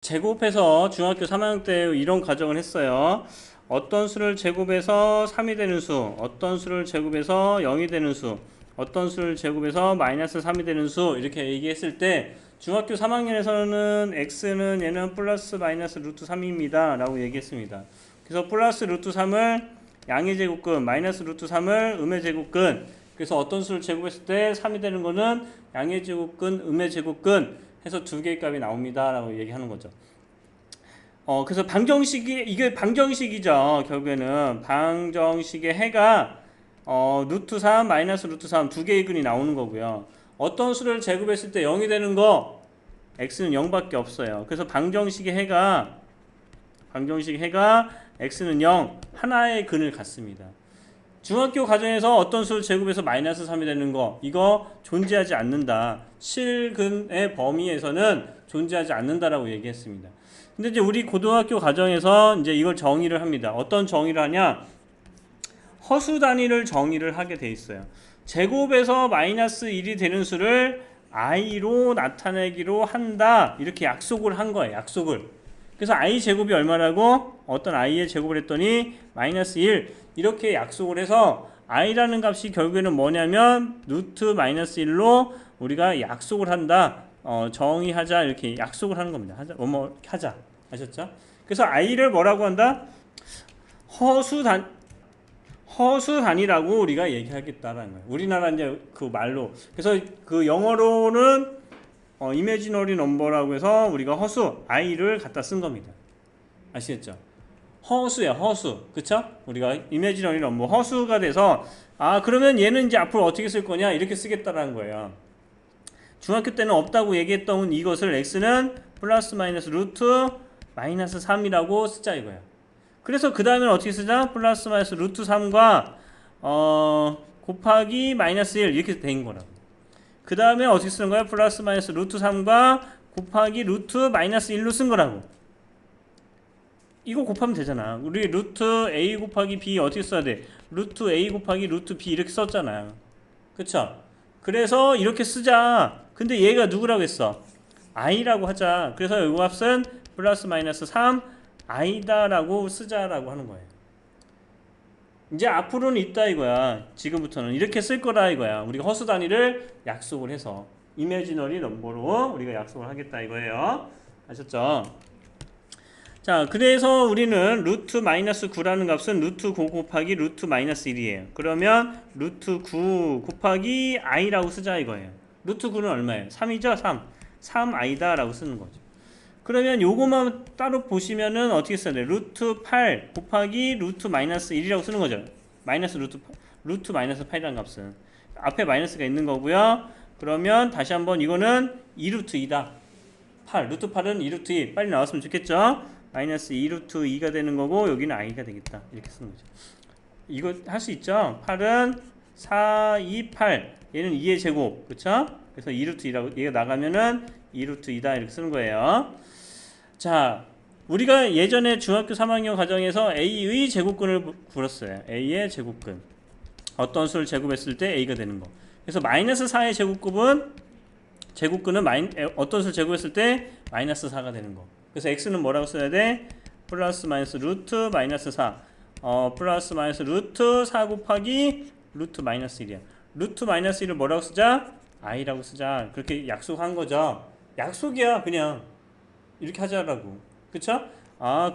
제곱해서 중학교 3학년 때 이런 과정을 했어요. 어떤 수를 제곱해서 3이 되는 수, 어떤 수를 제곱해서 0이 되는 수, 어떤 수를 제곱해서 마이너스 3이 되는 수, 이렇게 얘기했을 때 중학교 3학년에서는 x는 얘는 플러스 마이너스 루트 3입니다 라고 얘기했습니다. 그래서 플러스 루트 3을 양의 제곱근, 마이너스 루트 3을 음의 제곱근, 그래서 어떤 수를 제곱했을 때 3이 되는 거는 양의 제곱근, 음의 제곱근 해서 두 개의 값이 나옵니다 라고 얘기하는 거죠. 그래서 방정식이, 이게 방정식이죠. 결국에는 방정식의 해가 루트 3 마이너스 루트 3 두 개의 근이 나오는 거고요. 어떤 수를 제곱했을 때 0이 되는 거, x는 0밖에 없어요. 그래서 방정식의 해가 x는 0 하나의 근을 갖습니다. 중학교 과정에서 어떤 수를 제곱해서 마이너스 3이 되는 거, 이거 존재하지 않는다. 실근의 범위에서는 존재하지 않는다라고 얘기했습니다. 근데 이제 우리 고등학교 과정에서 이제 이걸 정의를 합니다. 어떤 정의를 하냐? 허수 단위를 정의를 하게 돼 있어요. 제곱에서 마이너스 1이 되는 수를 i로 나타내기로 한다. 이렇게 약속을 한 거예요. 약속을. 그래서 i 제곱이 얼마라고? 어떤 i의 제곱을 했더니 마이너스 1 이렇게 약속을 해서 i라는 값이 결국에는 뭐냐면 루트 마이너스 1로 우리가 약속을 한다. 정의하자 이렇게 약속을 하는 겁니다. 하자. 아셨죠? 그래서 i를 뭐라고 한다? 허수 단위라고 우리가 얘기하겠다라는 거예요. 우리나라 이제 그 말로. 그래서 그 영어로는 imaginary number라고 해서 우리가 허수 i를 갖다 쓴 겁니다. 아시겠죠? 허수야, 허수. 그쵸? 우리가 imaginary number 허수가 돼서 그러면 얘는 이제 앞으로 어떻게 쓸 거냐? 이렇게 쓰겠다라는 거예요. 중학교 때는 없다고 얘기했던 이것을 x는 플러스 마이너스 루트 마이너스 3이라고 쓰자 이거야. 그래서 그 다음에는 어떻게 쓰자? 플러스 마이너스 루트 3과 곱하기 마이너스 1 이렇게 된 거라고. 그 다음에 어떻게 쓰는 거야? 플러스 마이너스 루트 3과 곱하기 루트 마이너스 1로 쓴 거라고. 이거 곱하면 되잖아. 우리 루트 a 곱하기 b 어떻게 써야 돼? 루트 a 곱하기 루트 b 이렇게 썼잖아요. 그쵸? 그래서 이렇게 쓰자. 근데 얘가 누구라고 했어? i라고 하자. 그래서 이 값은 플러스 마이너스 3 i다라고 쓰자라고 하는 거예요. 이제 앞으로는 있다 이거야. 지금부터는 이렇게 쓸 거라 이거야. 우리가 허수 단위를 약속을 해서 imaginary number로 우리가 약속을 하겠다 이거예요. 아셨죠? 자, 그래서 우리는 루트 마이너스 9라는 값은 루트 9 곱하기 루트 마이너스 1이에요. 그러면 루트 9 곱하기 i라고 쓰자 이거예요. 루트 9는 얼마예요? 3이죠? 3i다 라고 쓰는 거죠. 그러면 요거만 따로 보시면은 어떻게 써야 돼? 루트 8 곱하기 루트 마이너스 1이라고 쓰는 거죠. 루트 마이너스 8이라는 값은 앞에 마이너스가 있는 거고요. 그러면 다시 한번 이거는 2루트 2다. 루트 8은 2루트 2 빨리 나왔으면 좋겠죠. 마이너스 2루트 2가 되는 거고 여기는 i가 되겠다. 이렇게 쓰는 거죠. 이거 할 수 있죠. 8은 4, 2, 8 얘는 2의 제곱 그쵸? 그래서 2루트 2라고 얘가 나가면은 2루트 2다 이렇게 쓰는 거예요. 자, 우리가 예전에 중학교 3학년 과정에서 a의 제곱근을 풀었어요. a의 제곱근. 어떤 수를 제곱했을 때 a가 되는 거. 그래서 마이너스 4의 제곱근은 어떤 수를 제곱했을 때 마이너스 4가 되는 거. 그래서 x는 뭐라고 써야 돼? 플러스 마이너스 루트 마이너스 4. 플러스 마이너스 루트 4 곱하기 루트 마이너스 1이야. 루트 마이너스 1을 뭐라고 쓰자? i라고 쓰자. 그렇게 약속한 거죠. 약속이야, 그냥. 이렇게 하자라고. 그쵸?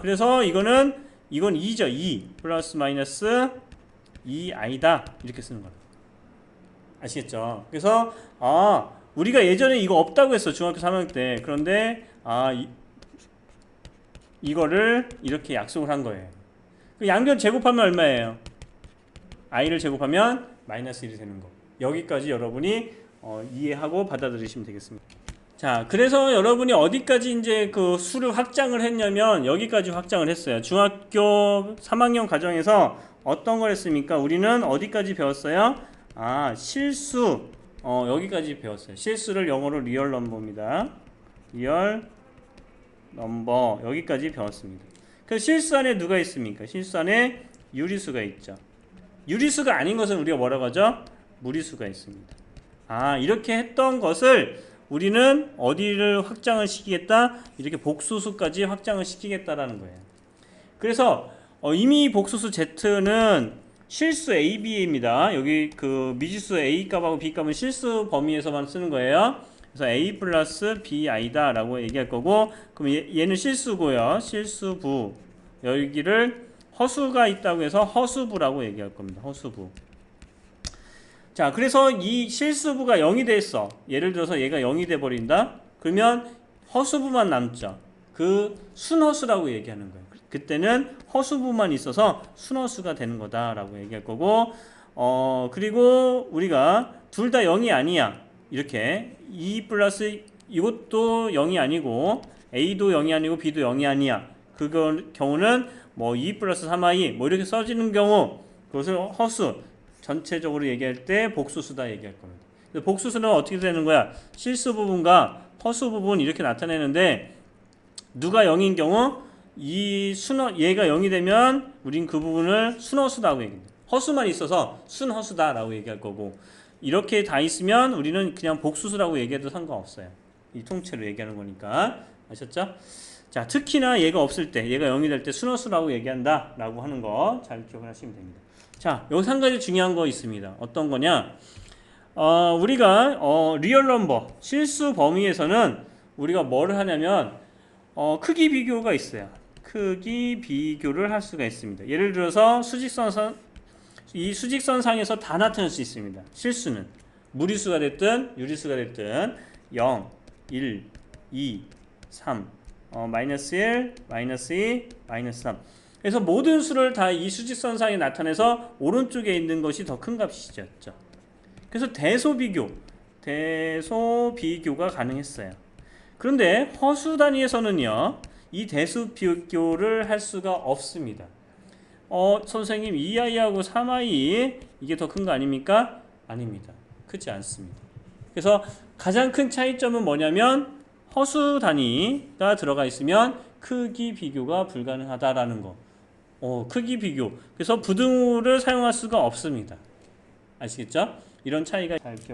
그래서 이건 2죠. 2 플러스 마이너스 2i다. 이렇게 쓰는 거야. 아시겠죠? 그래서 우리가 예전에 이거 없다고 했어. 중학교 3학년 때. 그런데 이거를 이렇게 약속을 한 거예요. 양변 제곱하면 얼마예요? i를 제곱하면 마이너스 1이 되는 거. 여기까지 여러분이 이해하고 받아들이시면 되겠습니다. 자, 그래서 여러분이 어디까지 이제 그 수를 확장을 했냐면 여기까지 확장을 했어요. 중학교 3학년 과정에서 어떤 걸 했습니까? 우리는 어디까지 배웠어요? 실수. 여기까지 배웠어요. 실수를 영어로 리얼 넘버입니다. 리얼 넘버. 여기까지 배웠습니다. 그래서 실수 안에 누가 있습니까? 실수 안에 유리수가 있죠. 유리수가 아닌 것은 우리가 뭐라고 하죠? 무리수가 있습니다. 이렇게 했던 것을 우리는 어디를 확장을 시키겠다? 이렇게 복소수까지 확장을 시키겠다라는 거예요. 그래서 이미 복소수 Z는 실수 AB입니다. 여기 그 미지수 A 값하고 B 값은 실수 범위에서만 쓰는 거예요. 그래서 A 플러스 BI다 라고 얘기할 거고, 그럼 얘는 실수고요. 실수부. 여기를 허수가 있다고 해서 허수부라고 얘기할 겁니다. 허수부. 자, 그래서 이 실수부가 0이 됐어. 예를 들어서 얘가 0이 돼 버린다. 그러면 허수부만 남죠. 그 순허수라고 얘기하는 거예요. 그때는 허수부만 있어서 순허수가 되는 거다라고 얘기할 거고, 그리고 우리가 둘 다 0이 아니야. 이렇게 2 플러스 이것도 0이 아니고 A도 0이 아니고 B도 0이 아니야. 그 경우는 뭐 2 플러스 3i 뭐 이렇게 써지는 경우, 그것을 허수 전체적으로 얘기할 때 복수수다 얘기할 겁니다. 복수수는 어떻게 되는 거야? 실수 부분과 허수 부분 이렇게 나타내는데, 누가 0인 경우 얘가 0이 되면 우린 그 부분을 순허수다고 얘기합니다. 허수만 있어서 순허수다라고 얘기할 거고, 이렇게 다 있으면 우리는 그냥 복수수라고 얘기해도 상관없어요. 이 통째로 얘기하는 거니까. 아셨죠? 자, 특히나 얘가 없을 때, 얘가 0이 될 때 순허수라고 얘기한다 라고 하는 거 잘 기억을 하시면 됩니다. 자, 여기서 한 가지 중요한 거 있습니다. 어떤 거냐? 우리가 리얼 넘버 실수 범위에서는 우리가 뭐를 하냐면 크기 비교가 있어요. 크기 비교를 할 수가 있습니다. 예를 들어서 이 수직선상에서 다 나타날 수 있습니다. 실수는 무리수가 됐든 유리수가 됐든 0, 1, 2, 3, 마이너스 1, 마이너스 2, 마이너스 3. 그래서 모든 수를 다 이 수직선상에 나타내서 오른쪽에 있는 것이 더 큰 값이죠. 그래서 대소 비교가 가능했어요. 그런데 허수 단위에서는요, 이 대수 비교를 할 수가 없습니다. 선생님 2i하고 3i 이게 더 큰 거 아닙니까? 아닙니다. 크지 않습니다. 그래서 가장 큰 차이점은 뭐냐면 허수 단위가 들어가 있으면 크기 비교가 불가능하다라는 거. 크기 비교. 그래서 부등호를 사용할 수가 없습니다. 아시겠죠? 이런 차이가 잘 기억.